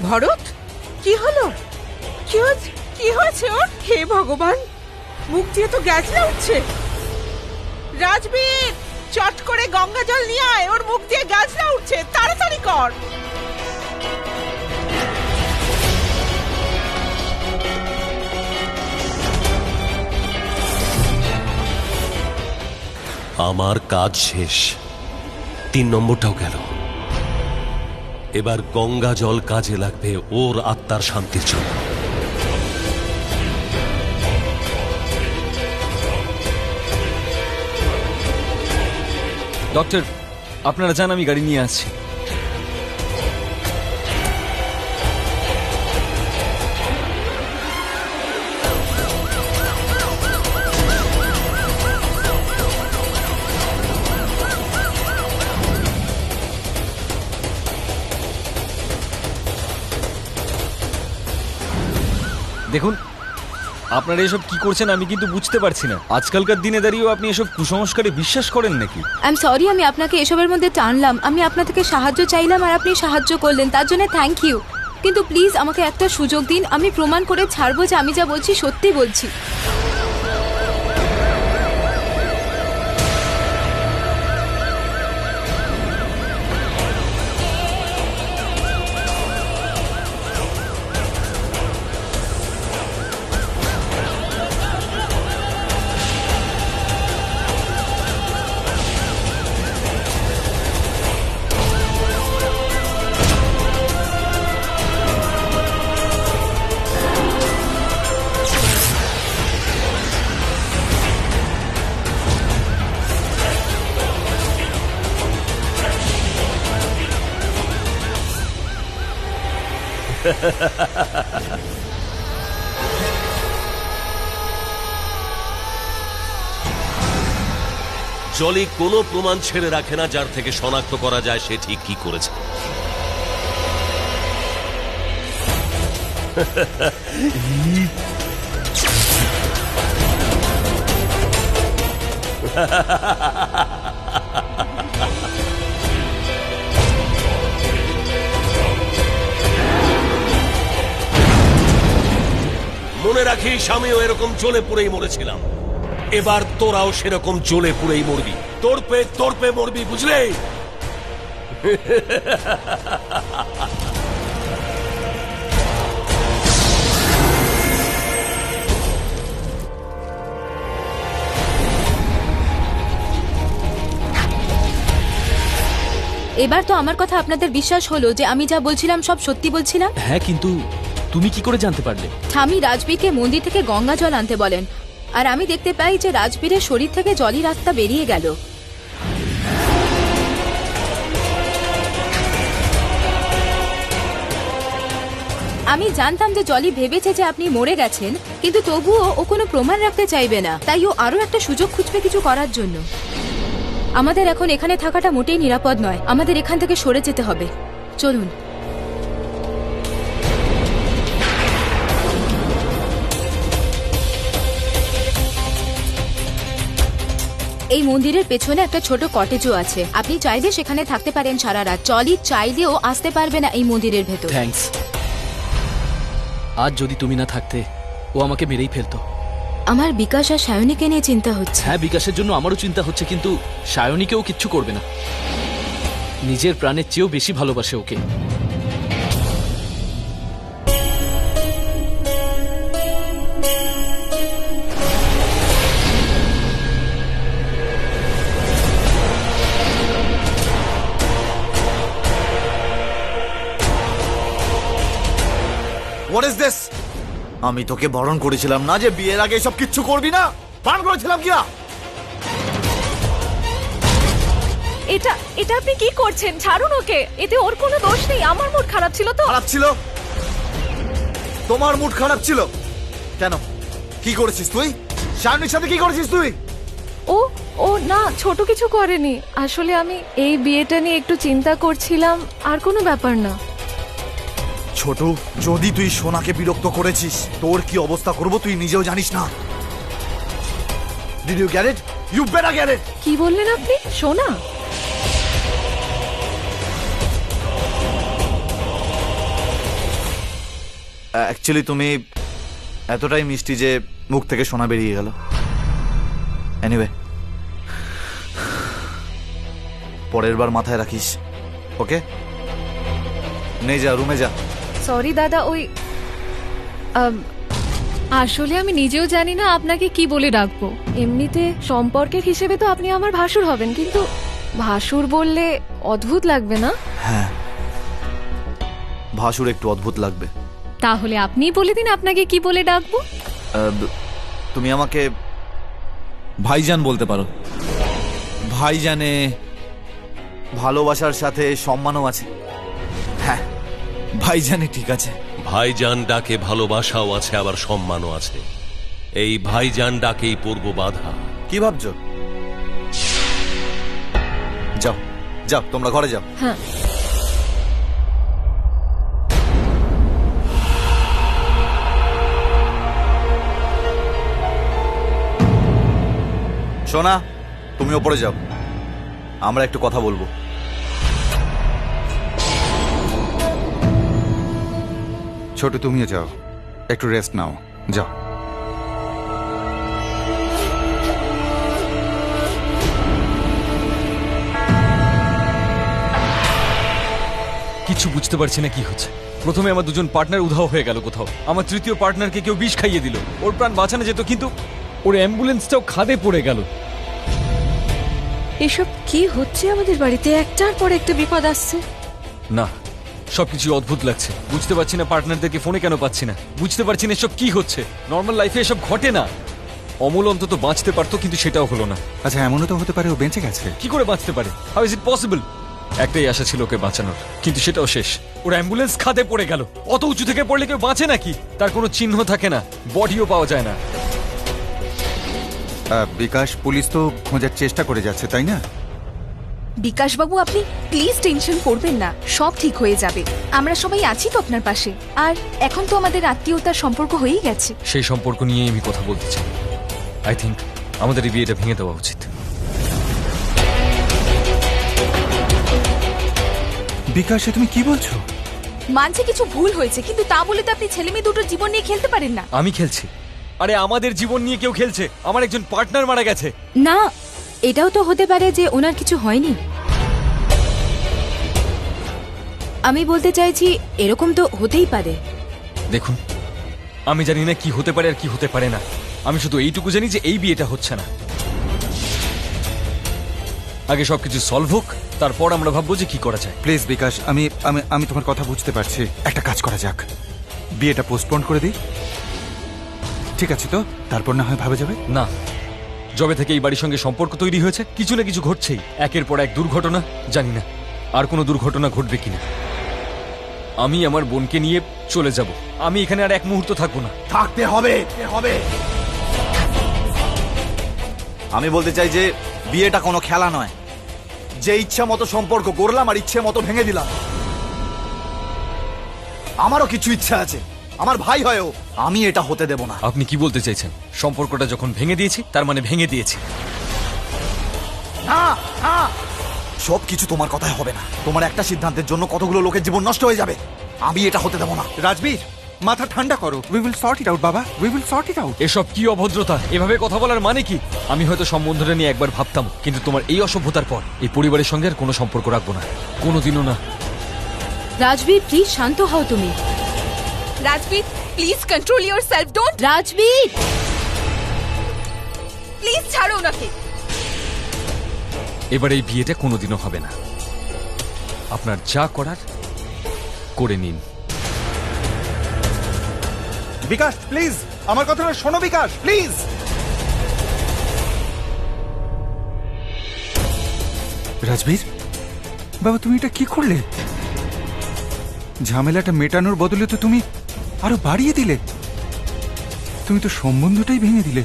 ভরত, কি হলো? কি হয়েছে ওর? হে ভগবান, মুখ দিয়ে তো গ্যাসলা উঠছে। রাজবীর, চট করে গঙ্গা জল নিয়ে আয়, ওর মুখ দিয়ে গ্যাসলা উঠছে, তাড়াতাড়ি কর। আমার কাজ শেষ, 3 নম্বরটাও গেল। এবার গঙ্গা জল কাজে লাগবে ওর আত্মার শান্তির জন্য। ডক্টর, আপনারা যান, আমি গাড়ি নিয়ে আসছি। দেখুন, আপনারা এসব কি করছেন আমি কিন্তু বুঝতে পারছি না। আজকালকার দিনে দাঁড়িয়েও আপনি এসব কুসংস্কারে বিশ্বাস করেন নাকি? আই এম সরি, আমি আপনাকে এসবের মধ্যে টানলাম। আমি আপনার থেকে সাহায্য চাইলাম আর আপনি সাহায্য করলেন, তার জন্য থ্যাংক ইউ। কিন্তু প্লিজ আমাকে একটা সুযোগ দিন, আমি প্রমাণ করে ছাড়বো যে আমি যা বলছি সত্যি বলছি। জলি কোনো প্রমাণ ছেড়ে রাখে না যার থেকে শনাক্ত করা যায় সে ঠিক কি করেছে। মনে রাখিস, আমিও এরকম জ্বলে পুড়েই মরেছিলাম। এবার তোরাও সেরকম জ্বলে পুড়েই মরবি, তোরপে মরবি, বুঝলে? এবার তো আমার কথা আপনাদের বিশ্বাস হলো যে আমি যা বলছিলাম সব সত্যি বলছিলাম। হ্যাঁ, কিন্তু তুমি কি করে জানতে পারলে? ঠামি রাজবীরকে মন্দির থেকে গঙ্গা জল আনতে বলেন, আর আমি দেখতে পাই যে রাজবীরের শরীর থেকে জলই রাস্তা বেরিয়ে গেল। আমি জানতাম যে জলি ভেবেছে যে আপনি মরে গেছেন, কিন্তু তবুও ও কোনো প্রমাণ রাখতে চাইবে না, তাই ও আরো একটা সুযোগ খুঁজবে কিছু করার জন্য। আমাদের এখন এখানে থাকাটা মোটেই নিরাপদ নয়, আমাদের এখান থেকে সরে যেতে হবে। চলুন। এই মন্দিরের পেছনে একটা ছোট কটেজও আছে, আপনি চাইলে সেখানে থাকতে পারেন সারা রাত। জলি চাইলেও আসতে পারবে না এই মন্দিরের ভেতর। থ্যাঙ্কস। আজ যদি তুমি না থাকতে ও আমাকে মেরেই ফেলতো। আমার বিকাশ আর সায়নীকে নিয়ে চিন্তা হচ্ছে। হ্যাঁ, বিকাশের জন্য আমারও চিন্তা হচ্ছে, কিন্তু সায়নীকেও কিচ্ছু করবে না। নিজের প্রাণের চেয়েও বেশি ভালোবাসে ওকে। What is this? আমি তোকে বারণ করেছিলাম না যে বিয়ের আগে সব কিচ্ছু করবি না? বারণ করেছিলাম কি না? এটা আপনি কি করছেন? ছাড়ুন ওকে, এতে ওর কোনো দোষ নেই। আমার মুড খারাপ ছিল তো। খারাপ ছিল? তোমার মুড খারাপ ছিল কেন? কি করেছিস তুই? শায়নির সাথে কি করেছিস তুই? ও না, ছোট কিছু করেনি। আসলে আমি এই বিয়েটা নিয়ে একটু চিন্তা করছিলাম, আর কোনো ব্যাপার না। ছোট, যদি তুই সোনাকে বিরক্ত করেছিস তোর কি অবস্থা করব তুই নিজেও জানিস না। Did you get it? You better get it. কি বললেন আপনি? সোনা? অ্যাকচুয়ালি তুমি এতটাই মিষ্টি যে মুখ থেকে সোনা বেরিয়ে গেল। এনিওয়ে, পরের বার মাথায় রাখিস, ওকে? নে যা, রুমে যা। সরি দাদা, ওই আসলে আমি নিজেও জানি না আপনাকে কি বলে ডাকবো। এমনিতে সম্পর্কের হিসেবে তো আপনি আমার ভাসুর হবেন, কিন্তু ভাসুর বললে অদ্ভুত লাগবে না? হ্যাঁ, ভাসুর একটু অদ্ভুত লাগবে। তাহলে আপনিই বলে দিন আপনাকে কি বলে ডাকবো। তুমি আমাকে ভাইজান বলতে পারো। ভাইজানে ভালোবাসার সাথে সম্মানও আছে। হ্যাঁ, ভাইজানে ঠিক আছে। ভাইজান ডাকে ভালোবাসাও আছে, আবার সম্মানও আছে। এই ভাইজান ডাকেই পূর্ব বাধা। কি ভাবছো? যাও যাও, তোমরা ঘরে যাও। হ্যাঁ, সোনা, তুমি ওপরে যাও, আমরা একটু কথা বলবো। ছোট, তুমিও যাও, একটু রেস্ট নাও, যাও। কিছু বুঝতে পারছি না কি হচ্ছে। প্রথমে আমার দুজন পার্টনার উধাও হয়ে গেল কোথাও, আমার তৃতীয় পার্টনারকে কেউ বিষ খাইয়ে দিল, ওর প্রাণ বাঁচানো যেত, কিন্তু ওর অ্যাম্বুলেন্সটাও খাদে পড়ে গেল। এসব কি হচ্ছে আমাদের বাড়িতে? একটার পর একটা বিপদ আসছে। না, সবকিছু অদ্ভুত লাগছে। বুঝতে পারছি না পার্টনারদেরকে ফোনে কেন পাচ্ছি না, বুঝতে পারছি না এসব কি হচ্ছে। নর্মাল লাইফে এসব ঘটে না। অমল অন্তত বাঁচতে পারতো, কিন্তু সেটাও হলো না। আচ্ছা, এমনও তো হতে পারে ও বেঁচে গেছে। কি করে বাঁচতে পারে? How is it possible? একটাই আশা ছিল ওকে বাঁচানোর, কিন্তু সেটাও শেষ। ওর অ্যাম্বুলেন্স খাদে পড়ে গেল। অত উঁচু থেকে পড়লে কেউ বাঁচে নাকি? তার কোনো চিহ্ন থাকে না, বডিও পাওয়া যায় না। বিকাশ, পুলিশ তো খোঁজার চেষ্টা করে যাচ্ছে, তাই না? বিকাশ বাবু, আপনি প্লিজ টেনশন করবেন না, সব ঠিক হয়ে যাবে। আমরা সবাই আছি তো আপনার পাশে। আর এখন তো আমাদের আত্মীয়তার সম্পর্ক হয়েই গেছে। সেই সম্পর্ক নিয়েই আমি কথা বলতে চাই। আই থিঙ্ক আমাদের এই বিয়েটা ভেঙে দেওয়া উচিত। বিকাশে তুমি কি বলছো? মানছে কিছু ভুল হয়েছে, কিন্তু তা বলে তো আপনি ছেলে মেয়ে দুটোর জীবন নিয়ে খেলতে পারেন না। আমি খেলছি? আরে আমাদের জীবন নিয়ে কেউ খেলছে? আমার একজন পার্টনার মারা গেছে। না, এটাও তো হতে পারে যে ওনার কিছু হয়নি। আমি বলতে চাইছি এরকম তো হতেই পারে। দেখুন, আমি জানি না কি হতে পারে আর কি হতে পারে না। আমি শুধু এইটুকু জানি যে এই বিয়েটা হচ্ছে না। আগে সবকিছু সলভ হোক, তারপর আমরা ভাববো যে কি করা যায়। প্লিজ বিকাশ, আমি আমি আমি তোমার কথা বুঝতে পারছি। একটা কাজ করা যাক, বিয়েটা পোস্টপোন করে দিই, ঠিক আছে তো? তারপর না হয় ভাবা যাবে। না, যবে থেকে এই বাড়ির সঙ্গে সম্পর্ক তৈরি হয়েছে, কিছু না কিছু ঘটছেই। একের পর এক দুর্ঘটনা। জানি না আর কোনো দুর্ঘটনা ঘটবে কিনা। আমি আমার বোনকে নিয়ে চলে যাব। আমি এখানে আর এক মুহূর্ত থাকবো না। থাকতে হবে। আমি বলতে চাই যে বিয়েটা কোনো খেলা নয়, যে ইচ্ছা মতো সম্পর্ক করলাম আর ইচ্ছে মতো ভেঙে দিলাম। আমারও কিছু ইচ্ছা আছে, আমার ভাই হয়েও আমি এটা হতে দেব না। আপনি কি বলতে চাইছেন? সম্পর্কটা যখন ভেঙে দিয়েছি, তার মানে ভেঙে দিয়েছি। সব কিছু তোমার কথাই হবে না। তোমার একটা সিদ্ধান্তের জন্য কতগুলো লোকের জীবন নষ্ট হয়ে যাবে। আমি এটা হতে দেব না। রাজবীর, মাথা ঠান্ডা করো। We will sort it out বাবা, we will sort it out. এসব কি অভদ্রতা? এভাবে কথা বলার মানে কি? আমি হয়তো সম্বন্ধটা নিয়ে একবার ভাবতাম, কিন্তু তোমার এই অসভ্যতার পর এই পরিবারের সঙ্গে আর কোনো সম্পর্ক রাখবো না, কোনোদিনও না। রাজবীর, প্লিজ শান্ত হও তুমি। Rajbir, please control yourself. Don't. Rajbir, please ছাড়ো ওনাকে। এবার এই বিয়েটা কোনোদিনও হবে না। আপনার যা করার করে নিন। বিকাশ প্লিজ, আমার কথাটা শোনো বিকাশ, প্লিজ। রাজবীর বাবা, তুমি এটা কি করলে? ঝামেলাটা মেটানোর বদলে তো তুমি আরো বাড়িয়ে দিলে। তুমি তো সম্বন্ধটাই ভেঙে দিলে।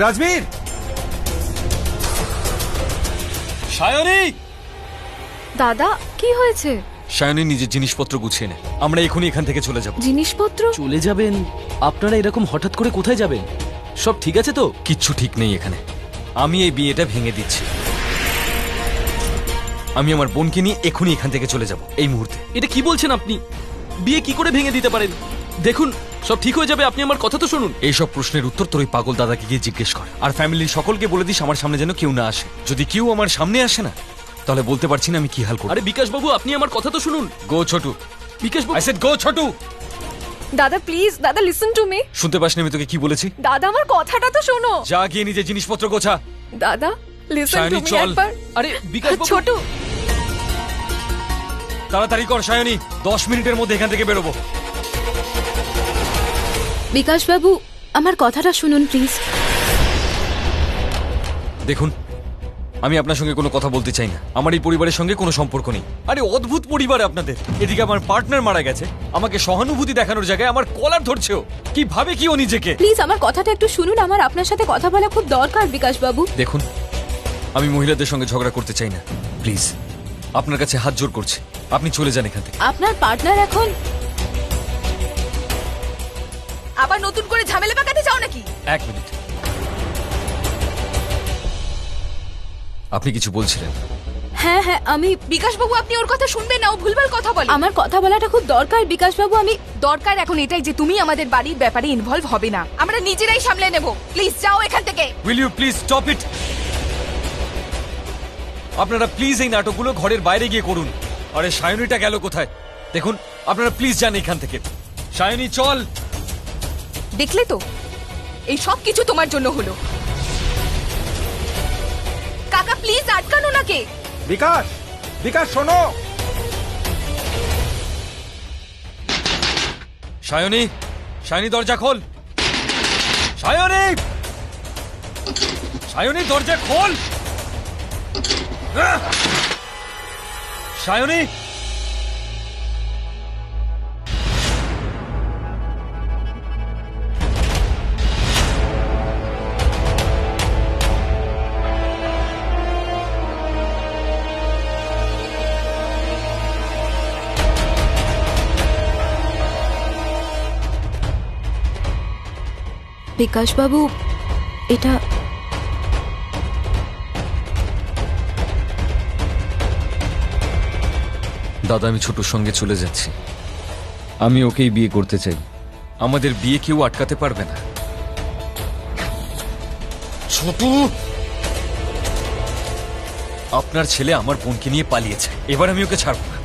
রাজবীর! সায়নী! দাদা কি হয়েছে? সায়নী নিজের জিনিসপত্র গুছিয়ে নে, আমরা এখনই এখান থেকে চলে যাব। জিনিসপত্র? চলে যাবেন? আপনারা এরকম হঠাৎ করে কোথায় যাবেন? সব ঠিক আছে তো? কিচ্ছু ঠিক নেই এখানে। আমি এই বিয়েটা ভেঙে দিচ্ছি। আমি আমার বোনকে নিয়ে এখনই এখান থেকে চলে যাব এই মুহূর্তে। এটা কি বলছেন আপনি? বিয়ে কি করে ভেঙে দিতে পারেন? দেখুন, সব ঠিক হয়ে যাবে, আপনি আমার কথা তো শুনুন। এইসব প্রশ্নের উত্তর তোর ওই পাগল দাদাকে গিয়ে জিজ্ঞেস কর। আর ফ্যামিলির সকলকে বলে দিস আমার সামনে যেন কেউ না আসে। যদি কেউ আমার সামনে আসে না, তাহলে বলতে পারছি না আমি কি হাল করব। আরে বিকাশ বাবু, আপনি আমার কথা তো শুনুন। গো ছোটু, বিকাশ বাবু, আই সেড গো ছোটু। দাদা প্লিজ, দাদা লিসেন টু মি। শুনতে পাসনি আমি তোকে কি বলেছি? দাদা আমার কথাটা তো শোনো। যা গিয়ে নিজে জিনিসপত্র গোছা। দাদা লিসেন টু সায়নী, মি চল। একবার। আরে বিকাশ বাবু, ছোটু, তাড়াতাড়ি কর সায়নী, 10 মিনিটের মধ্যে এখান থেকে বেরোবো। বিকাশ বাবু, আমার কথাটা শুনুন প্লিজ। দেখুন, আমি আপনার সঙ্গে কোনো কথা বলতে চাই না। আমার এই পরিবারের সঙ্গে কোনো সম্পর্ক নেই। আরে অদ্ভুত পরিবার আপনাদের। এদিকে আমার পার্টনার মারা গেছে, আমাকে সহানুভূতি দেখানোর জায়গায় আমার কলার ধরছেও। কি ভাবে কি ও নিজেকে? প্লিজ আমার কথাটা একটু শুনুন, আমার আপনার সাথে কথা বলা খুব দরকার বিকাশ বাবু। দেখুন, আমি মহিলাদের সঙ্গে ঝগড়া করতে চাই না। প্লিজ, আপনার কাছে হাত জোর করছি, আপনি চলে যান এখান থেকে। আপনার পার্টনার এখন আবার নতুন করে ঝামেলা পাকাতে চাও নাকি? 1 মিনিট, আপনি কিছু বলছিলেন? হ্যাঁ হ্যাঁ, আমি বিকাশ বাবু, আপনি ওর কথা শুনবেন না, ও ভুলভাল কথা বলে। আমার কথা বলাটা খুব দরকার বিকাশ বাবু। আমি দরকার এখন এটাই যে তুমি আমাদের বাড়ির ব্যাপারে ইনভলভ হবে না, আমরা নিজেরাই সামলে নেব। প্লিজ যাও এখান থেকে। Will you please stop it? আপনারা প্লিজ এই নাটকগুলো ঘরের বাইরে গিয়ে করুন। আরে সায়নীটা গেল কোথায়? দেখুন, আপনারা প্লিজ যান এখান থেকে। সায়নী চল। দেখলে তো, এই সব কিছু তোমার জন্য হলো। কাকা প্লিজ আটকানো নাকে। বিকাশ, বিকাশ শোনো। সায়নী, সায়নী দরজা খোল। সায়নী, সায়নী দরজা খোল। সায়নী, বিকাশ বাবু, এটা দাদা, আমি ছোটর সঙ্গে চলে যাচ্ছি। আমি ওকেই বিয়ে করতে চাই। আমাদের বিয়ে কেউ আটকাতে পারবে না। ছোটু, আপনার ছেলে আমার বোনকে নিয়ে পালিয়েছে, এবার আমি ওকে ছাড়বো না।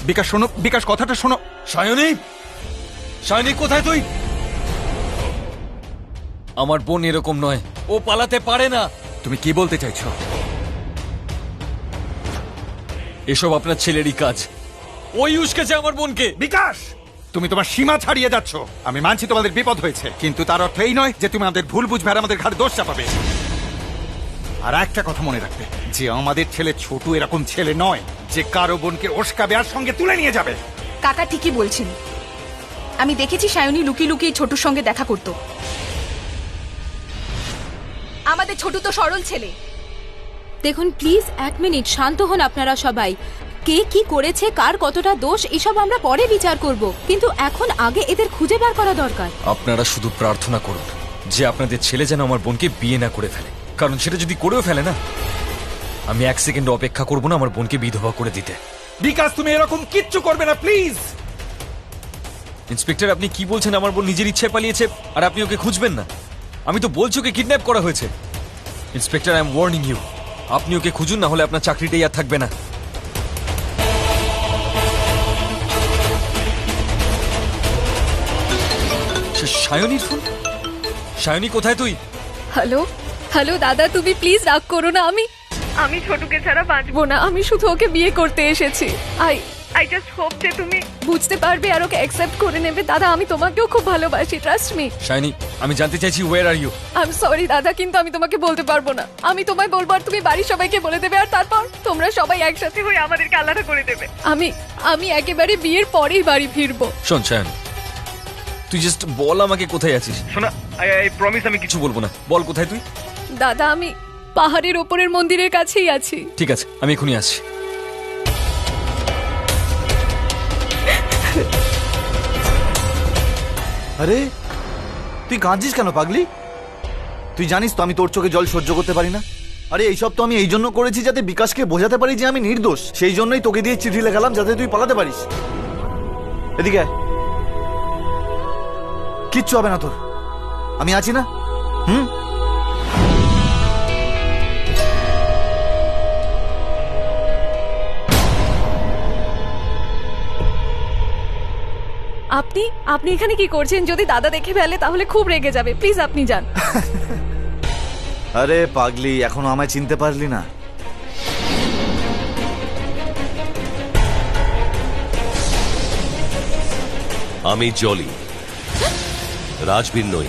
বিকাশ শোনো, বিকাশ কথাটা শোনো। সায়নী, সায়নী কোথায় তুই? আমার বোন এরকম নয়, ও পালাতে পারে না। তুমি কি বলতে চাইছো? এসব আপনার ছেলেরই কাজ। ওই উস্কেছে আমার বোনকে। বিকাশ, তুমি তোমার সীমা ছাড়িয়ে যাচ্ছ। আমি মানছি তোমাদের বিপদ হয়েছে, কিন্তু তার অর্থ এই নয় যে তুমি আমাদের ভুল বুঝবে আর আমাদের ঘাড়ে দোষ চাপাবে। আর একটা কথা মনে রাখবে, যে আমাদের ছেলে ছোটু এরকম ছেলে নয় যে কারো বোনকে ওস্কাবে আর সঙ্গে তুলে নিয়ে যাবে। কাকা ঠিকই বলছেন, আমি দেখেছি সায়নী লুকিয়ে লুকিয়ে ছোটুর সঙ্গে দেখা করত। আমাদের ছোটু তো সরল ছেলে। দেখুন প্লিজ 1 মিনিট শান্ত হন আপনারা সবাই। কে কি করেছে, কার কতটা দোষ, এসব আমরা পরে বিচার করব, কিন্তু এখন আগে এদের খুঁজে বার করা দরকার। আপনারা শুধু প্রার্থনা করুন যে আপনাদের ছেলে যেন আমার বোনকে বিয়ে না করে ফেলে, কারণ সেটা যদি করেও ফেলে না, আমি 1 সেকেন্ড অপেক্ষা করব না আমার বোনকে বিধবা করে দিতে। বিকাশ, তুমি এরকম কিচ্ছু করবে না প্লিজ। ইন্সপেক্টর, আপনি কি বলছেন? আমার বোন নিজের ইচ্ছায় পালিয়েছে আর আপনি ওকে খুঁজবেন না? আমি তো বলছি ওকে কিডন্যাপ করা হয়েছে। Inspector, I am warning you, আপনি ওকে খুঁজুন, না হলে আপনার চাকরিটাই আর থাকবে না। সায়নীর ফোন। সায়নী কোথায় তুই? হ্যালো হ্যালো দাদা, তুমি প্লিজ রাগ করো না। আমি ছোটুকে ছাড়া বাঁচবো না। আমি শুধু ওকে বিয়ে করতে এসেছি। আই জাস্ট হোপ যে তুমি বুঝতে পারবে আর ওকে অ্যাকসেপ্ট করে নেবে। দাদা, আমি তোমাকেও খুব ভালোবাসি, ট্রাস্ট মি। সায়নী, আমি জানতে চাইছি where are you? I am sorry দাদা, কিন্তু আমি তোমাকে বলতে পারবো না। আমি তোমায় বলবো আর তুমি বাড়ির সবাইকে বলে দেবে, আর তারপর তোমরা সবাই একসাথে হয়ে আমাদেরকে আলাদা করে দেবে। আমি একেবারে বিয়ের পরেই বাড়ি ফিরবো। শোন সায়নী, তুই জাস্ট বল আমাকে কোথায় আছিস। শোনা, আই প্রমিস আমি কিছু বলবো না। বল কোথায় তুই? দাদা, আমি পাহাড়ের ওপরের মন্দিরের কাছেই আছি। ঠিক আছে, আমি এখনই আসছি। আরে তুই কাঁদছিস কেন পাগলি? তুই জানিস তো আমি তোর চোখে জল সহ্য করতে পারি না। আরে এইসব তো আমি এই জন্য করেছি যাতে বিকাশকে বোঝাতে পারি যে আমি নির্দোষ। সেই জন্যই তোকে দিয়ে চিঠি লেখালাম যাতে তুই পালাতে পারিস। এদিকে আয়। কিচ্ছু হবে না তোর, আমি আছি না। আপনি আপনি এখানে কি করছেন? যদি দাদা দেখে ফেলে তাহলে খুব রেগে যাবে। প্লিজ আপনি যান। আরে পাগলি, এখনো আমায় চিনতে পারলি না? আমি জলি, রাজবীর নই।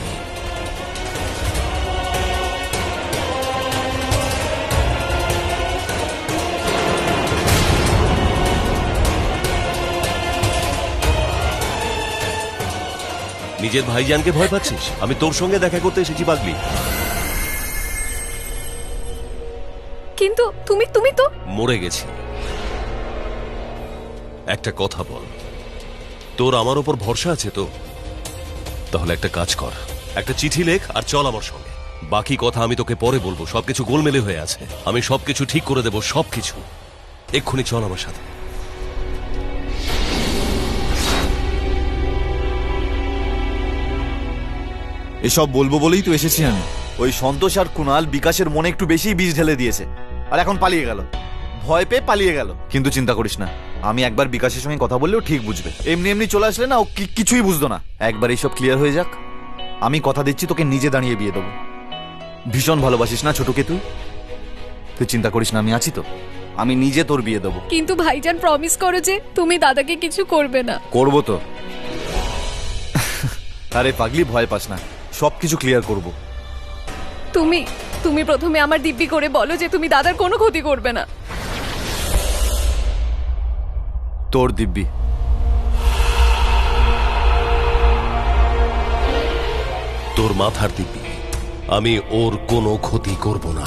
নিজের ভাইজানকে ভয় পাচ্ছিস? আমি তোর সঙ্গে দেখা করতে এসেছি পাগলি। কিন্তু তুমি তো মরে গেছি। একটা কথা বল, তোর আমার উপর ভরসা আছে তো? তাহলে একটা কাজ কর, একটা চিঠি লেখ আর চল আমার সঙ্গে। বাকি কথা আমি তোকে পরে বলবো। সবকিছু গোলমেলে হয়ে আছে, আমি সবকিছু ঠিক করে দেবো, সবকিছু। এক্ষুনি চল আমার সাথে। এসব বলবো বলেই তো এসেছি আমি। ওই সন্তোষ আর কুণাল বিকাশের মনে একটু বেশি বীজ ঢেলে দিয়েছে, আর এখন পালিয়ে গেল। ভয় পেয়ে পালিয়ে গেল। কিন্তু চিন্তা করিস না, আমি একবার বিকাশের সঙ্গে কথা বললেও ঠিক বুঝবে। এমনি এমনি চলে আসলে না, ও কিছুই বুঝতো না। একবার এইসব ক্লিয়ার হয়ে যাক, আমি কথা দিচ্ছি তোকে নিজে দাঁড়িয়ে বিয়ে দেবো। ভীষণ ভালোবাসিস না ছোটকে তুই? তুই চিন্তা করিস না, আমি আছি তো। আমি নিজে তোর বিয়ে দেবো। কিন্তু ভাইজান প্রমিস করো যে তুমি দাদাকে কিছু করবে না। করবো তো। আরে পাগলি, ভয় পাস না, সবকিছু ক্লিয়ার করবো। তুমি প্রথমে আমার দিব্যি করে বলো যে তুমি দাদার কোনো ক্ষতি করবে না। তোর দিব্যি? তোর মাথার দিব্যি। আমি ওর কোনো ক্ষতি করব না,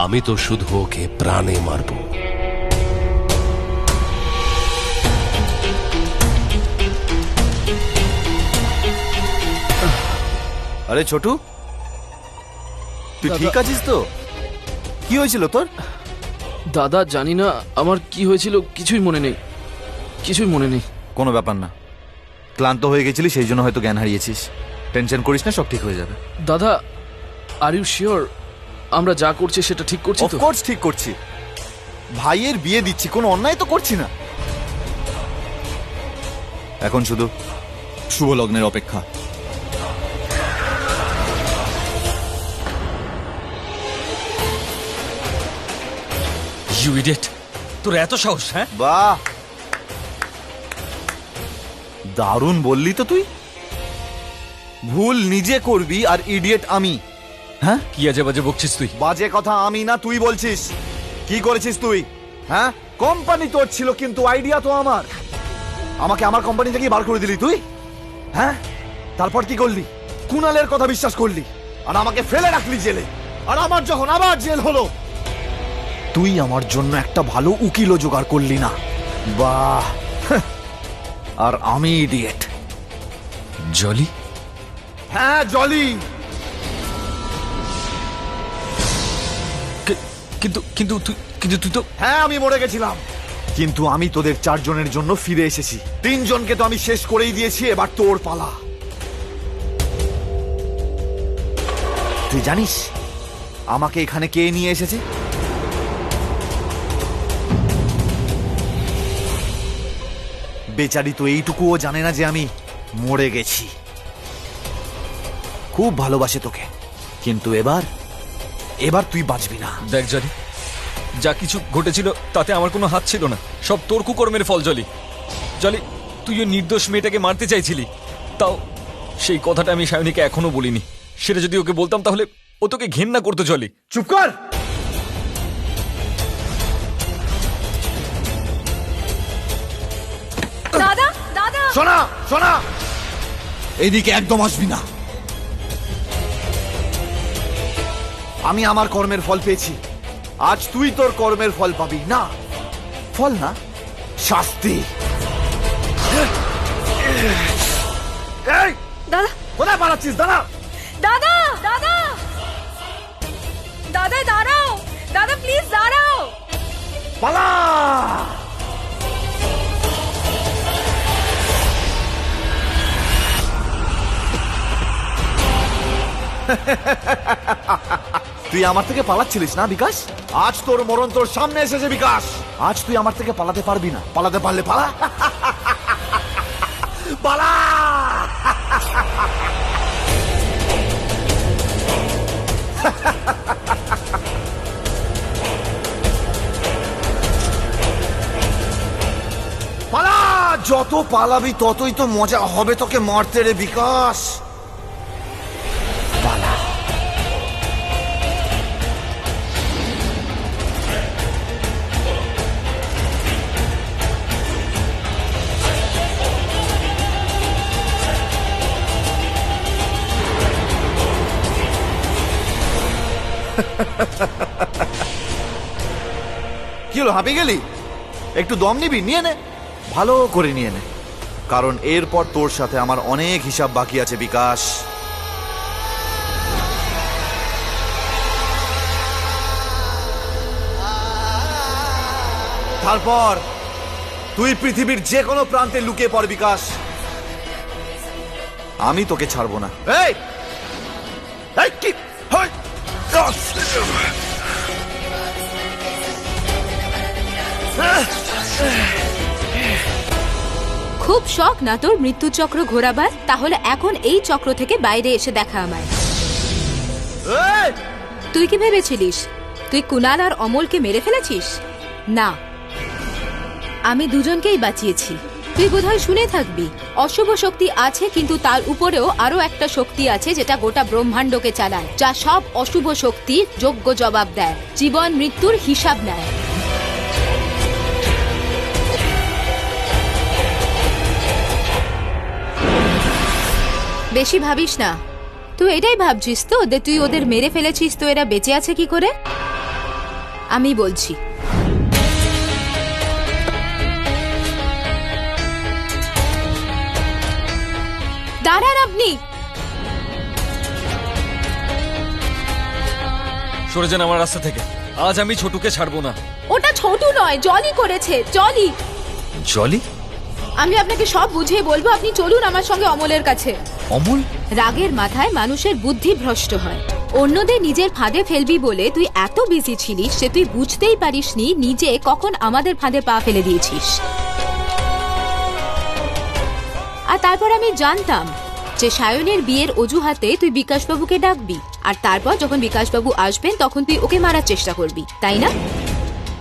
আমি তো শুধু ওকে প্রাণে মারব। আরে ছোটু, তুই ঠিক আছিস তো? কি হয়েছিল তোর? দাদা জানি না আমার কি হয়েছিল, কিছুই মনে নেই, কিছুই মনে নেই। কোনো ব্যাপার না, ক্লান্ত হয়ে গেছিলি সেই জন্য হয়তো জ্ঞান হারিয়েছিস। টেনশন করিস না, সব ঠিক হয়ে যাবে। দাদা আর ইউ শিওর আমরা যা করছি সেটা ঠিক করছি তো? অফকোর্স ঠিক করছি। ভাইয়ের বিয়ে দিচ্ছি, কোনো অন্যায় তো করছি না। এখন শুধু শুভ লগ্নের অপেক্ষা। ইউ ইডিয়েট, তোর এত সাহস? হ্যাঁ, বাহ, দারুণ বললি তো তুই। ভুল নিজে করবি আর ইডিয়েট আমি। হ্যাঁ, কি আজে বাজে বকছিস তুই? বাজে কথা আমি না, তুই বলছিস। কি করেছিস তুই? হ্যাঁ, কোম্পানি তোর ছিল কিন্তু আইডিয়া তো আমার। আমাকে আমার কোম্পানি থেকে বার করে দিলি তুই। হ্যাঁ, তারপর কি করলি? কুণালের কথা বিশ্বাস করলি আর আমাকে ফেলে রাখলি জেলে। আর আমার যখন আবার জেল হলো, তুই আমার জন্য একটা ভালো উকিলও জোগাড় করলি না। বাহ, আর আমি ইডিয়েট। জলি? হ্যাঁ, জলি। কিন্তু তুই তো... হ্যাঁ, আমি মরে গেছিলাম, কিন্তু আমি তোদের 4 জনের জন্য ফিরে এসেছি। 3 জনকে তো আমি শেষ করেই দিয়েছি, এবার তোর পালা। তুই জানিস আমাকে এখানে কে নিয়ে এসেছে? বেচারি তো এইটুকুও জানে না যে আমি মরে গেছি। খুব ভালোবাসে তোকে, কিন্তু এবার তুই বাঁচবি না। দেখ জলি, যা কিছু ঘটেছিল তাতে আমার কোনো হাত ছিল না, সব তোর কুকর্মের ফল। জলি, তুই ওই নির্দোষ মেয়েটাকে মারতে চাইছিলি, তাও সেই কথাটা আমি সায়নীকে এখনো বলিনি। সেটা যদি ওকে বলতাম তাহলে ও তোকে ঘেন্না করতো। জলি, চুপ কর। দাদা দাদা শোনা শোনা, এইদিকে একদম আসবি না। আমি আমার কর্মের ফল পেয়েছি, আজ তুই তোর কর্মের ফল পাবি। না, ফল না, শাস্তি। এই দাদা, কোথায় পালাচ্ছিস? দাঁড়া। দাদা দাদা দাদা দাঁড়াও। দাদা প্লিজ দাঁড়াও। পালা! তুই আমার থেকে পালাচ্ছিলিস না বিকাশ? আজ তোর মরণ তোর সামনে এসেছে বিকাশ। আজ তুই আমার থেকে পালাতে পারবি না। পালাতে পারলে পালা। পালা! পালা! যত পালাবি ততই তো মজা হবে তোকে মারতে রে বিকাশ। পালা! কি হলো, হাঁপিয়ে গেলি? একটু দম নিবি? নিয়ে নে, ভালো করে নিয়ে নে, কারণ এরপর তোর সাথে আমার অনেক হিসাব বাকি আছে বিকাশ। তারপর তুই পৃথিবীর যে কোনো প্রান্তে লুকিয়ে পড় বিকাশ, আমি তোকে ছাড়বো না। এই এই কি হয়? খুব শখ না তোর মৃত্যুচক্র ঘোরাবার? তাহলে এখন এই চক্র থেকে বাইরে এসে দেখা আমায়। এই! তুই কি ভেবেছিলিস তুই কুনাল আর অমলকে মেরে ফেলেছিস? না, আমি দুজনকেই বাঁচিয়েছি। তুই বোধহয় শুনে থাকবি, অশুভ শক্তি আছে কিন্তু তার উপরেও আরো একটা শক্তি আছে যেটা গোটা ব্রহ্মাণ্ডকে চালায়, যা সব অশুভ শক্তির যোগ্য জবাব দেয়, জীবন মৃত্যুর হিসাব নেয়। বেশি ভাবিস না। তুই এটাই ভাবছিস তো যে তুই ওদের মেরে ফেলেছিস তো এরা বেঁচে আছে কি করে? আমি বলছি, দাঁড়ান আপনি। সরে যান আমার রাস্তা থেকে। আজ আমি ছোটুকে ছাড়বো না। ওটা ছোট নয়, জলি করেছে। জলি। জলি? আমি আপনাকে সব বুঝিয়ে বলবো, আপনি চলুন আমার সঙ্গে অমলের কাছে। অমল? রাগের মাথায় মানুষের বুদ্ধি ভ্রষ্ট হয়। অন্যদের নিজের ফাঁদে ফেলবি বলে তুই এত বিজি ছিলিস যে তুই বুঝতেই পারিসনি নিজে কখন আমাদের ফাঁদে পা ফেলে দিয়েছিস। আর তারপর আমি জানতাম যে সায়নের বিয়ের অজুহাতে তুই বিকাশবাবুকে ডাকবি, আর তারপর যখন বিকাশবাবু আসবেন তখন তুই ওকে মারার চেষ্টা করবি, তাই না?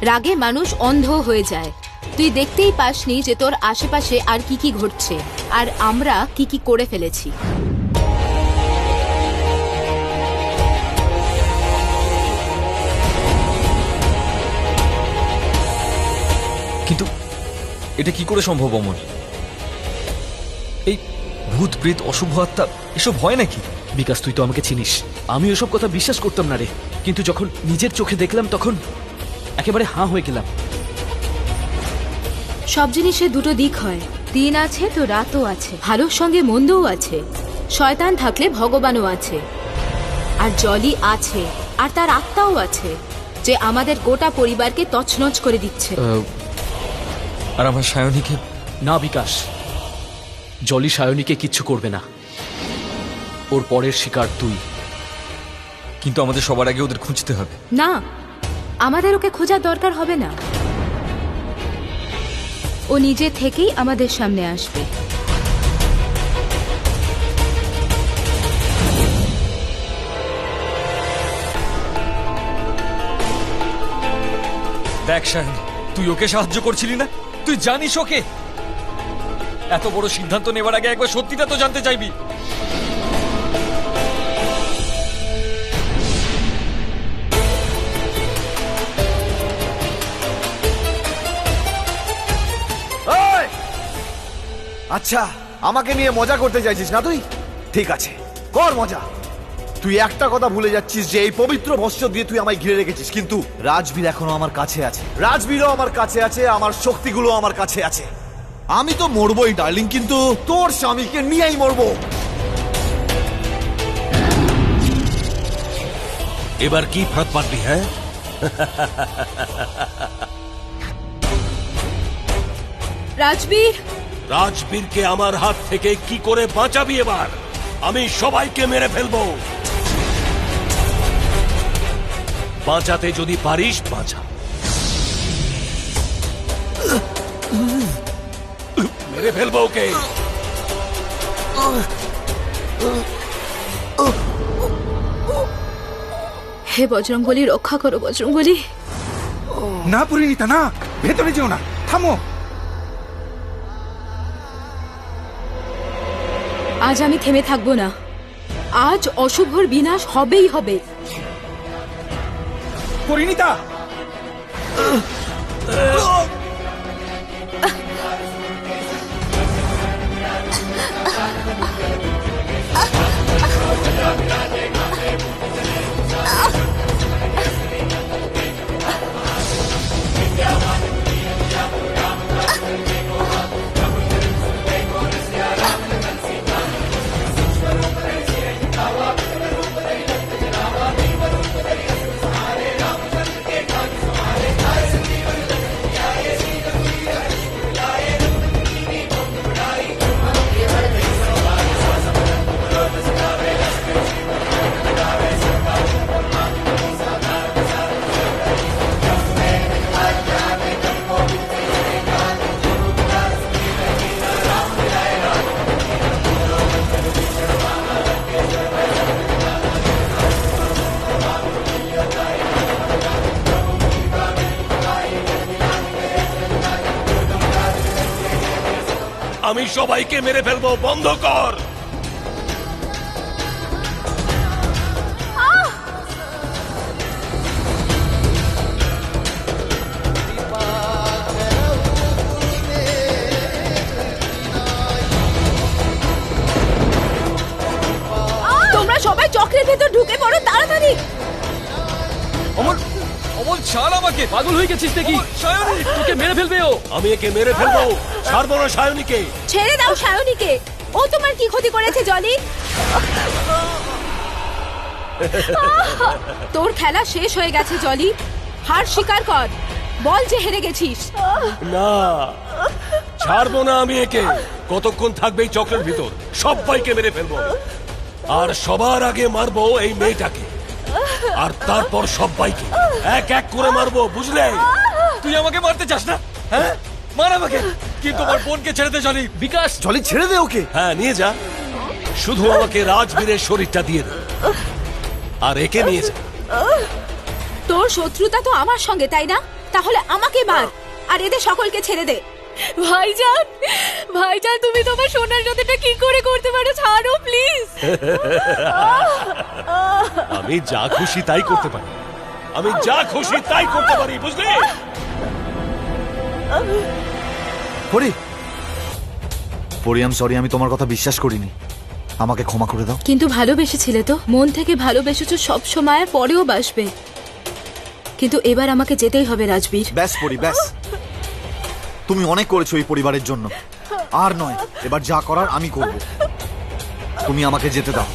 রাগে মানুষ অন্ধ হয়ে যায়। তুই দেখতেই পাসনি যে তোর আশেপাশে আর কি কি ঘটছে, আর আমরা কি কি করে ফেলেছি। কিন্তু এটা কি করে সম্ভব অমল? এই ভূত প্রেত অশুভ আত্মা এসব হয় নাকি? বিকাশ, তুই তো আমাকে চিনিস, আমি ওসব কথা বিশ্বাস করতাম না রে, কিন্তু যখন নিজের চোখে দেখলাম তখন একেবারে হাঁ হয়ে গেলাম। সব জিনিসের দুটো দিক হয়, দিন আছে তো রাতও আছে, ভালোর সঙ্গে মন্দও আছে, শয়তান থাকলে ভগবানও আছে, আর জলি আছে, আর তার আত্মাও আছে যে আমাদের গোটা পরিবারকে তছনছ করে দিচ্ছে। আর আমার সায়নীকে? না বিকাশ, জলি সায়নীকে কিচ্ছু করবে না, ওর পরের শিকার তুই। কিন্তু আমাদের সবার আগে ওদের খুঁজতে হবে। না, আমাদের ওকে খোঁজার দরকার হবে না, ও নিজে থেকেই আমাদের সামনে আসবে। দেখ সায়নী, তুই ওকে সাহায্য করছিলি না? তুই জানিস ওকে? এত বড় সিদ্ধান্ত নেবার আগে একবার সত্যিটা তো জানতে চাইবি। আচ্ছা, আমাকে নিয়ে মজা করতে চাইছিস না তুই? ঠিক আছে, কর মজা। তুই একটা কথা ভুলে যাচ্ছিস যে এই পবিত্র ভস্য দিয়ে তুই আমায় ঘিরে রেখেছিস, কিন্তু রাজবীর এখনো আমার কাছে আছে, রাজবীরও আমার কাছে আছে, আমার শক্তিগুলো আমার কাছে আছে। আমি তো মরবই ডার্লিং, কিন্তু তোর স্বামীকে নিয়েই মরবো। এবার কি ফাঁদ পাতবি? হ্যাঁ, রাজবীর, রাজবীরকে আমার হাত থেকে কি করে বাঁচাবি এবার? আমি সবাইকে মেরে ফেলবো। বাঁচাতে যদি পারিস বাঁচা। মেরে ফেলবো ওকে। হে বজরংবলী, রক্ষা করো বজরংবলী। না পরিণীতা, না, ভেতরে যেও না, থামো। আজ আমি থেমে থাকবো না। আজ অশুভর বিনাশ হবেই হবে। পরিণীতা, আমি সবাইকে মেরে ফেলবো, বন্ধ কর। তোমরা সবাই চক্রের ভেতর ঢুকে পড়ো তাড়াতাড়ি। অমল, অমল ছাড় আমাকে। পাগল হয়ে গেছিস নাকি? সায়নী, তোকে মেরে ফেলবে ও। আমি একে মেরে ফেলবো, ছাড়বো না সায়নীকে। ছেড়ে দাও সায়নীকে। ও তোমার কি ক্ষতি করেছে জলি? তোর খেলা শেষ হয়ে গেছে জলি। হার স্বীকার কর, বল যে হেরে গেছিস। না, ছাড়বো না আমি একে। কতক্ষণ থাকবে এই চক্রের ভিতর? সবাইকে মেরে ফেলবো, আর সবার আগে মারবো এই মেয়েটাকে, আর তারপর সবাইকে এক এক করে মারবো, বুঝলে? তুই আমাকে মারতে চাস না? হ্যাঁ, মার আমাকে, কিন্তু আমার বোনকে ছেড়ে দে জলি। বিকাশ, জলি ছেড়ে দে ওকে। হ্যাঁ, নিয়ে যা। শুধু আমাকে রাজবীরের শরীরটা দিয়ে দে, আর একে নিয়ে যা। তোর শত্রুতা তো আমার সঙ্গে, তাই না? তাহলে আমাকে মার আর এদের সকলকে ছেড়ে দে। ভাইজান, ভাইজান, তুমি তোমার সোনার সাথেটা কি করে করতে পারো? ছাড়ো প্লিজ। আমি যা খুশি তাই করতে পারি, আমি যা খুশি তাই করতে পারি, বুঝলি? পরি, পরি, আই এম সরি, আমি তোমার কথা বিশ্বাস করিনি। আমাকে ক্ষমা করে দাও। কিন্তু ভালোবেসেছিলে তো, মন থেকে ভালোবেসেছো সব সময়, পরেও বাসবে। কিন্তু এবার আমাকে যেতেই হবে রাজবীর। ব্যাস পরি, ব্যাস। তুমি অনেক করেছো এই পরিবারের জন্য, আর নয়। এবার যা করার আমি করব। তুমি আমাকে যেতে দাও।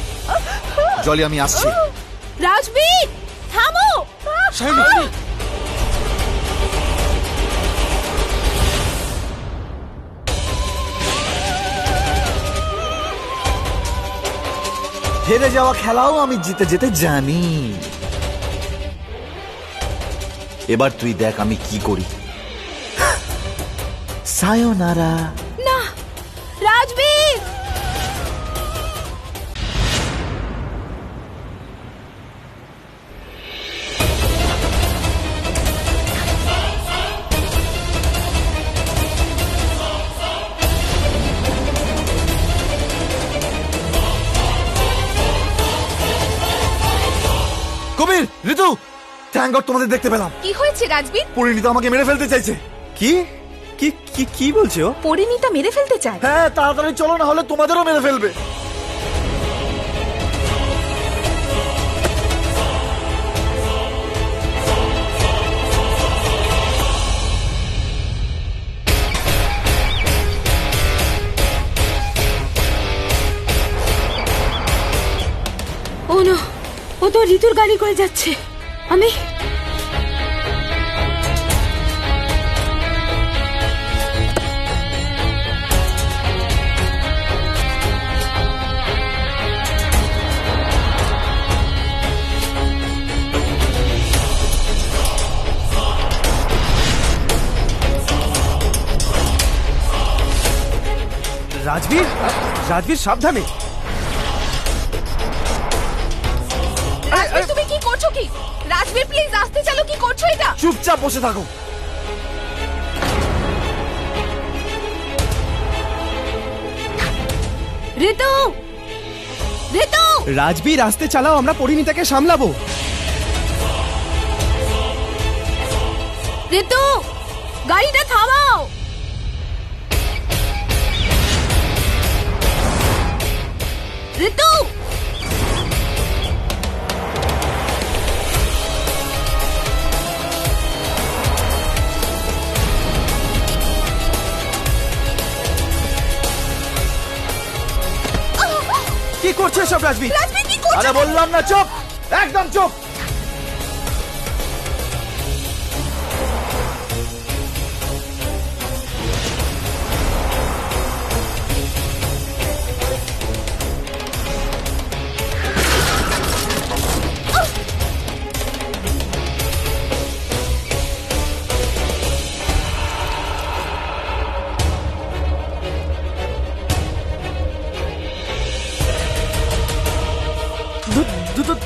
জলি, আমি আসছি। রাজবীর, থামো। সায়নী, হেরে যাওয়া খেলাও আমি জিতে যেতে জানি। এবার তুই দেখ আমি কি করি। সায়োনারা। না, রাজবীর। কবির, ঋতু, থ্যাংক গড তোমাদের দেখতে পেলাম। কি হয়েছে রাজবীর? পরিণীতা আমাকে মেরে ফেলতে চাইছে। কি কি কি কি বলছো? পরিণীতা মেরে ফেলতে চায়? হ্যাঁ, তাড়াতাড়ি চলো, না হলে তোমাদেরও মেরে ফেলবে। ও না, ও তো ঋতুর গাড়ি করে যাচ্ছে। আমি রাজবীর, রাজবীর সাবধানে। রাজবীর তুমি কি করছো কি? রাজবীর প্লিজ আসতে চালো, কি করছো এটা? চুপচাপ বসে থাকো। ঋতু, ঋতু, রাজবীর আসতে চালাও, আমরা পরিণীতাকে সামলাবো। ঋতু, গাড়িটা থামাও। ঋতু, কি করছো সব রাজবীর? রাজবীর কি করছো? আরে বললাম না চুপ, একদম চুপ।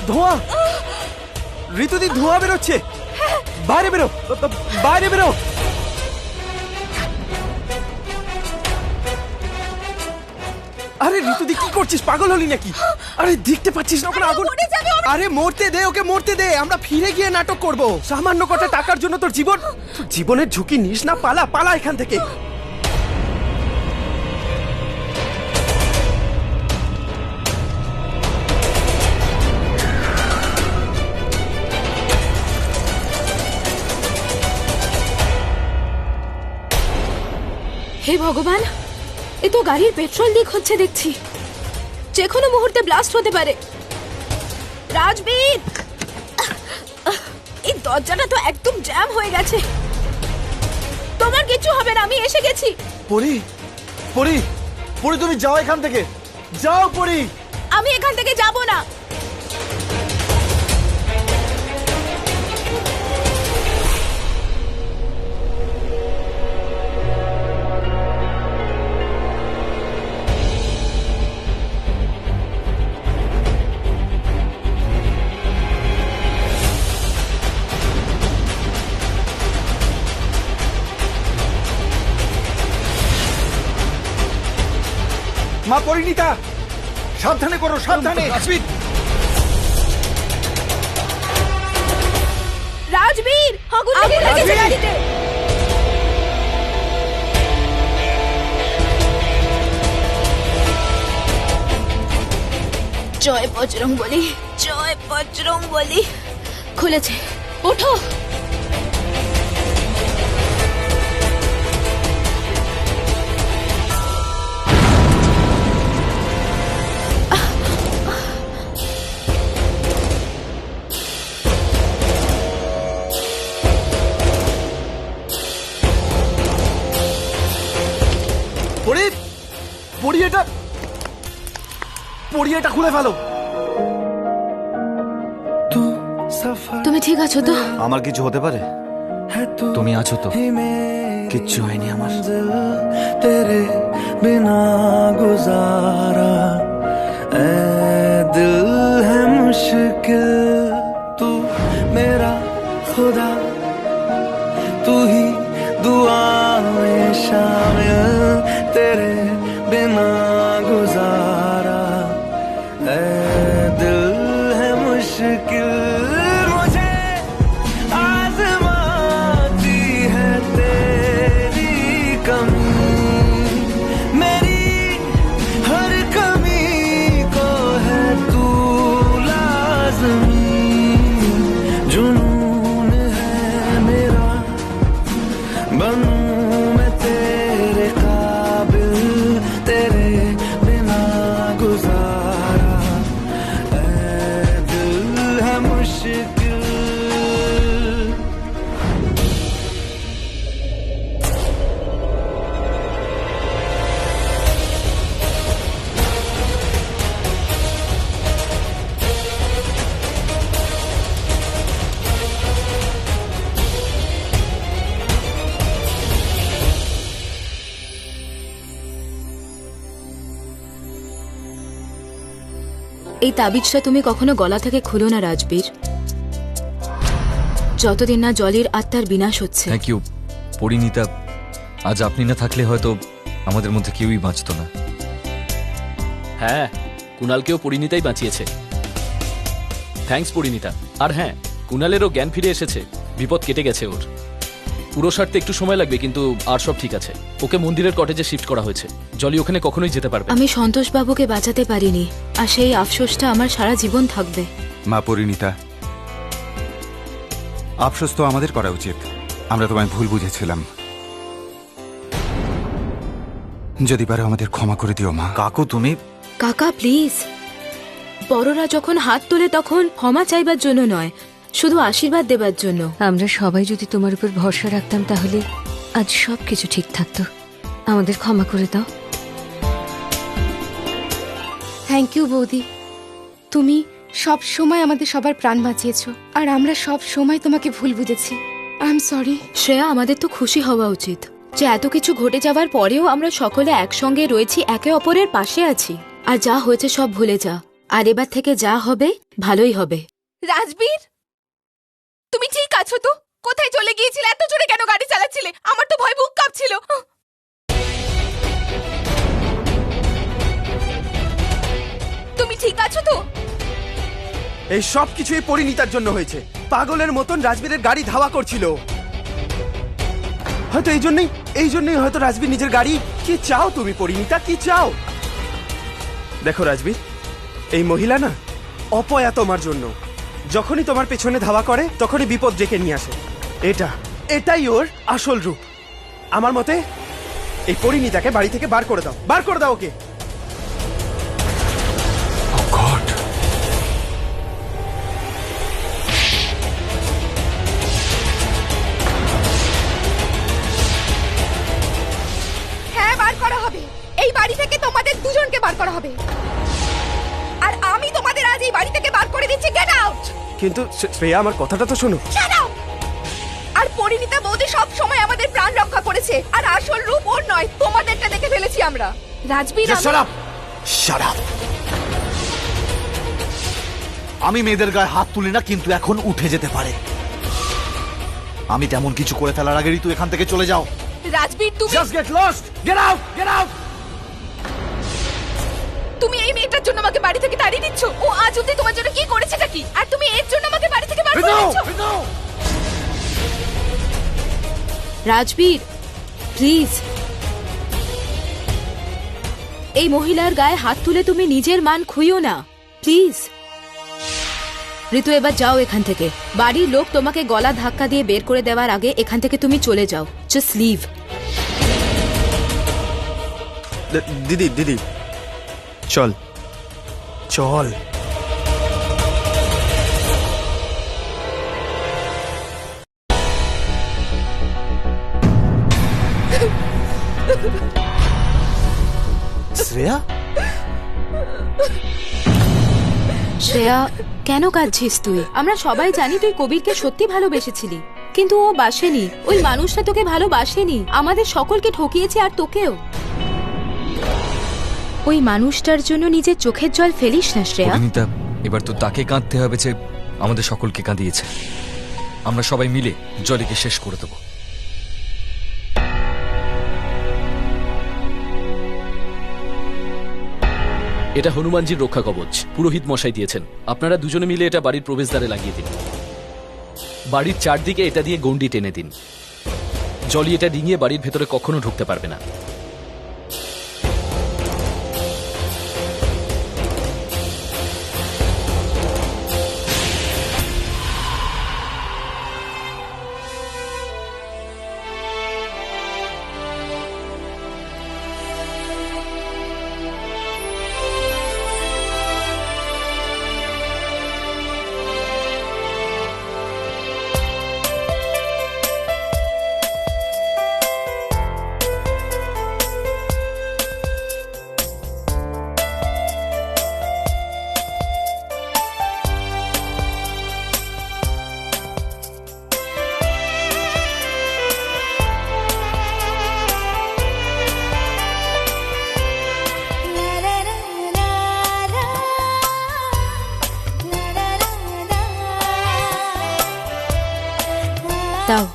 ধোঁয়া, ঋতুদি ধোঁয়া বেরোচ্ছে। বাইরে বেরো, বাইরে বেরো। আরে ঋতুদি কি করছিস, পাগল হলি নাকি? আরে দেখতে পাচ্ছিস না ওখানে আগুন? আরে মরতে দে ওকে, মরতে দে, আমরা ফিরে গিয়ে নাটক করব। সামান্য কটা টাকার জন্য তোর জীবনের ঝুঁকি নিস না, পালা পালা এখান থেকে। হে ভগবান, এ তো গাড়ির পেট্রোল লিক হচ্ছে দেখছি। যে কোনো মুহূর্তে ব্লাস্ট হতে পারে। রাজবীর, এই দরজাটা তো একদম জ্যাম হয়ে গেছে। তোমার কিছু হবে না, আমি এসে গেছি। পরি, পরি, পরি তুমি যাও এখান থেকে, যাও পরি। আমি এখান থেকে যাব না। মা পরিণীতা, সাবধানে করো, সাবধানে। রাজবীর, আগুন লেগেছে গাড়িতে। জয় বজরংবলী, জয় বজরংবলী। খুলেছে, ওঠো। পরি, পরি এটা, পরি এটা খুলে ফেলো। তুমি ঠিক আছো তো? আমার কিছু হতে পারে? তুমি আছো তো? কিচ্ছু হয়নি আমার। तेरे बिना गुजारा ऐ दिल है मुश्किल, तू मेरा खुदा, तू ही दुआ में शामिल, तेरे बिना गुजारा ऐ दिल है मुश्किल। मुझे आज़माती है तेरी कमी, मेरी हर कमी को এই তাবিজটা তুমি কখনো গলা থেকে খুলো না রাজবীর, যতদিন না জলির আত্মার বিনাশ হচ্ছে। Thank you Parineeta. আজ আপনি না থাকলে হয়তো আমাদের মধ্যে কেউই বাঁচত না। হ্যাঁ, কুণালকেও পরিণীতাই বাঁচিয়েছে। থ্যাঙ্কস পরিণীতা। আর হ্যাঁ, কুণালেরও জ্ঞান ফিরে এসেছে, বিপদ কেটে গেছে ওর। পুরো সারতে একটু সময় লাগবে, কিন্তু আর সব ঠিক আছে। ওকে মন্দিরের কটেজে শিফট করা হয়েছে। জলি ওখানে কখনোই যেতে পারবে না। আমি সন্তোষ বাবুকে বাঁচাতে পারিনি, আর সেই আফসোসটা আমার সারা জীবন থাকবে। মা পরিণীতা, আফসোস তো আমাদের করা উচিত। আমরা তোমায় ভুল বুঝেছিলাম। যদি পারো আমাদের ক্ষমা করে দিও মা। কাকু তুমি কাকা প্লিজ, বড়রা যখন হাত তোলে তখন ক্ষমা চাইবার জন্য নয়, শুধু আশীর্বাদ দেবার জন্য। আমরা সবাই যদি তোমার উপর ভরসা রাখতাম তাহলে আজ সব কিছু ঠিক থাকতো। আমাদের ক্ষমা করে দাও। থ্যাংক ইউ বৌদি, তুমি সব সময় আমাদের সবার প্রাণ বাঁচিয়েছো, আর আমরা সব সময় তোমাকে ভুল বুঝেছি। I am sorry. শ্রেয়া, আমাদের তো খুশি হওয়া উচিত যে এত কিছু ঘটে যাওয়ার পরেও আমরা সকলে একসঙ্গে রয়েছি, একে অপরের পাশে আছি। আর যা হয়েছে সব ভুলে যা, আর এবার থেকে যা হবে ভালোই হবে। রাজবীর, তুমি ঠিক আছো তো? কোথায় চলে গিয়েছিলে? এত জোরে কেন গাড়ি চালাচ্ছিলে? আমার তো ভয় বুক কাঁপছিল। তুমি ঠিক আছো তো? এই সব কিছুই পরিণীতার জন্য হয়েছে। পাগলের মতন রাজবীরের গাড়ি ধাওয়া করছিল। হয়তো এই জন্যই হয়তো রাজবীর নিজের গাড়ি। কি চাও তুমি পরিণীতা, কি চাও? দেখো রাজবীর, এই মহিলা না অপয়া তোমার জন্য। যখনই তোমার পেছনে ধাওয়া করে তখনই বিপদ ডেকে নিয়ে আসে। এটাই ওর আসল রূপ। আমার মতে এই পরিণীতাকে বাড়ি থেকে বার করে দাও ওকে। হ্যাঁ, বার করা হবে। এই বাড়ি থেকে তোমাদের দুজনকে বার করা হবে, আর আমি তোমাদের আজ এই বাড়ি থেকে বার করে দিচ্ছি। Get out. কিন্তু শ্রেয়া, আমার কথাটা তো শোনো। Shut up. আর পরিণীতা বৌদি সব সময় আমাদের প্রাণ রক্ষা করেছে, আর আসল রূপ ওর নয়, তোমাদেরটা দেখে ফেলেছি আমরা। Rajbir, shut up. আমি মেয়েদের গায়ে হাত তুলি না, কিন্তু এখন উঠে যেতে পারে। আমি তেমন কিছু করে ফেলার আগেই তুই এখান থেকে চলে যাও। রাজবীর, তুমি just get lost. Get out. তুমি এই মেয়েটার জন্য আমাকে বাড়ি থেকে তাড়িয়ে দিচ্ছ। ও আজ অবধি তোমার জন্য কি করেছেটা কি? আর তুমি এর জন্য আমাকে বাড়ি থেকে বার করে দিচ্ছ। রাজবীর প্লিজ, এই মহিলার গায়ে হাত তুলে তুমি নিজের মান খুইও না প্লিজ। ঋতু, এবার যাও এখান থেকে। বাড়ির লোক তোমাকে গলা ধাক্কা দিয়ে বের করে দেওয়ার আগে এখান থেকে তুমি চলে যাও। Just leave. দিদি চল। শ্রেয়া, শ্রেয়া, কেন কাঁদছিস তুই? আমরা সবাই জানি তুই কবিরকে সত্যি ভালোবেসেছিলি, কিন্তু ও বাসেনি। ওই মানুষটা তোকে ভালোবাসেনি, আমাদের সকলকে ঠকিয়েছে, আর তোকেও। ওই মানুষটার জন্য নিজের চোখের জল ফেলিস না শ্রেয়া। পরিণীতা, এবার তো তাকে কাঁদতে হবে যে আমাদের সকলকে কাঁদিয়েছে। আমরা সবাই মিলে জলিকে শেষ করে দেব। এটা হনুমানজির রক্ষা কবচ, পুরোহিত মশাই দিয়েছেন। আপনারা দুজনে মিলে এটা বাড়ির প্রবেশদ্বারে লাগিয়ে দিন। বাড়ির চারদিকে এটা দিয়ে গন্ডি টেনে দিন। জলি এটা ডিঙিয়ে বাড়ির ভেতরে কখনো ঢুকতে পারবে না। দাও।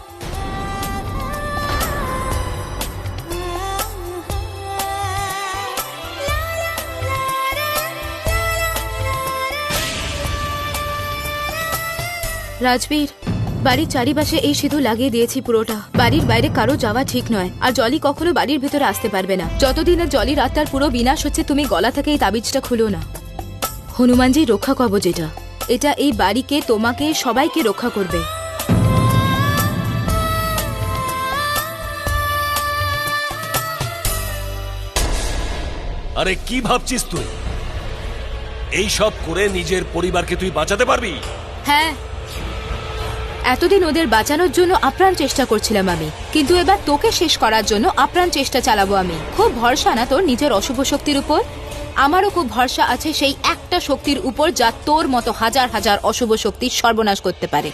রাজবীর, বাড়ির চারিপাশে এই সিঁদুর লাগিয়ে দিয়েছি পুরোটা। বাড়ির বাইরে কারো যাওয়া ঠিক নয়, আর জলি কখনো বাড়ির ভিতরে আসতে পারবে না। যতদিন আর জলির আত্মার পুরো বিনাশ হচ্ছে, তুমি গলা থেকে এই তাবিজটা খুলো না। হনুমানজি রক্ষা কবচ এটা এই বাড়িকে, তোমাকে, সবাইকে রক্ষা করবে। আরে কি ভাবছিস তুই? এই সব করে নিজের পরিবারকে তুই বাঁচাতে পারবি? হ্যাঁ, এতদিন ওদের বাঁচানোর জন্য আপ্রাণ চেষ্টা করছিলাম আমি, কিন্তু এবার তোকে শেষ করার জন্য আপ্রাণ চেষ্টা চালাবো আমি। খুব ভরসা না তোর নিজের অশুভ শক্তির উপর? আমারও খুব ভরসা আছে সেই একটা শক্তির উপর, যা তোর মতো হাজার হাজার অশুভ শক্তির সর্বনাশ করতে পারে।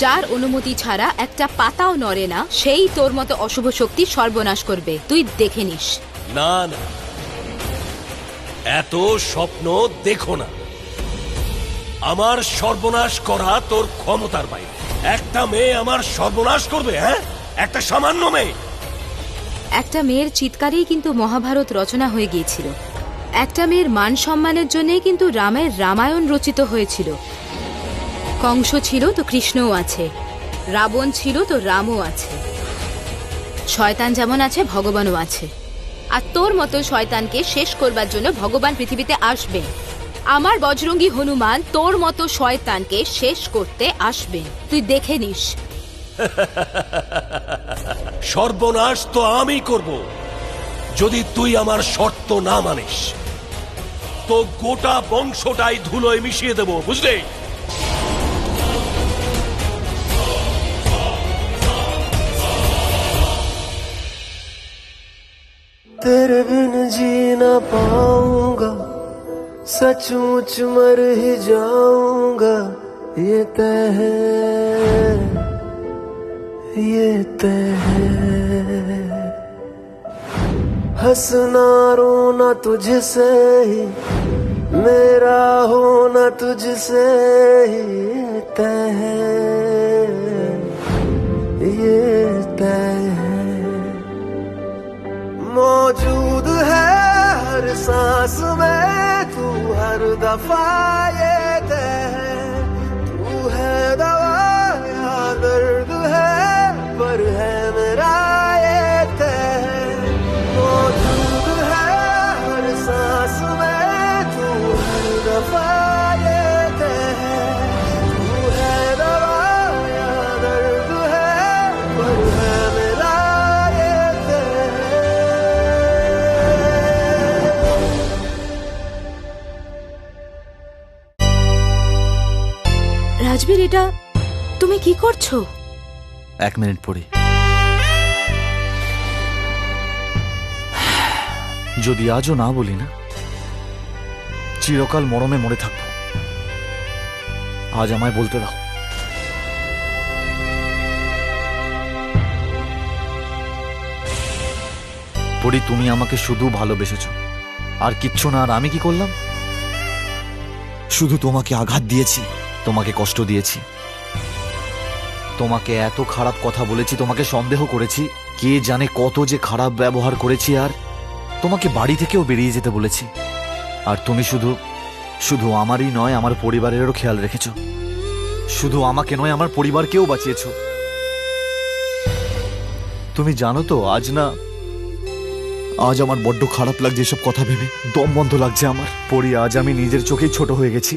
যার অনুমতি ছাড়া একটা পাতাও নড়ে না, সেই তোর মতো অশুভ শক্তির সর্বনাশ করবে। তুই দেখে নিস। না না, এত স্বপ্ন দেখো না। আমার সর্বনাশ করা তোর ক্ষমতার বাইরে। একটা মেয়ে আমার সর্বনাশ করবে? হ্যাঁ, একটা সামান্য মেয়ে। একটা মেয়ের চিৎকারেই কিন্তু মহাভারত রচনা হয়ে গিয়েছিল। একটা মেয়ের মান সম্মানের জন্যই কিন্তু রামের রামায়ণ রচিত হয়েছিল। কংস ছিল তো কৃষ্ণও আছে, রাবণ ছিল তো রামও আছে। শয়তান যেমন আছে, ভগবানও আছে। আর তোর মতো শয়তানকে শেষ করবার জন্য ভগবান পৃথিবীতে আসবে। আমার বজরঙ্গী হনুমান তোর মতো শয়তানকে শেষ করতে আসবে। তুই দেখে নিস। সর্বনাশ তো আমি করব যদি তুই আমার শর্ত না মানিস। তো গোটা বংশটাই ধুলোয় মিশিয়ে দেব, বুঝলি? तेरे बिन जी ना पाऊंगा, सचमुच मर ही जाऊंगा, ये तय है, ये तय है। हंसना रोना तुझसे ही, मेरा होना तुझसे ही तय है, ये तय है। मौजूद है हर सांस में तू, हर दफा ये तय है। तू है दवा या दर्द है, पर है मेरा ये तय है। मौजूद है हर सांस में तू, हर दफा ये तय है। तू है दवा या दर्द है, पर है मेरा ये तय है। রাজবীর, এটা তুমি কি করছো? 1 মিনিট পড়ি। যদি আজও না বলি না, চিরকাল মরমে মরে থাকবো। আজ আমায় বলতে দাও। পড়ি, তুমি আমাকে শুধু ভালোবেসেছ, আর কিচ্ছু না। আর আমি কি করলাম? শুধু তোমাকে আঘাত দিয়েছি, তোমাকে কষ্ট দিয়েছি, তোমাকে এত খারাপ কথা বলেছি, তোমাকে সন্দেহ করেছি, কে জানে কত যে খারাপ ব্যবহার করেছি। আর তোমাকে বাড়ি থেকেও বেরিয়ে যেতে বলেছি। আর তুমি শুধু শুধু আমারই নয়, আমার পরিবারেরও খেয়াল রেখেছ। শুধু আমাকে নয়, আমার পরিবারকেও বাঁচিয়েছ। তুমি জানো তো, আজ আমার বড্ড খারাপ লাগছে এসব কথা ভেবে। দম বন্ধ লাগছে আমার। পরি, আজ আমি নিজের চোখেই ছোট হয়ে গেছি।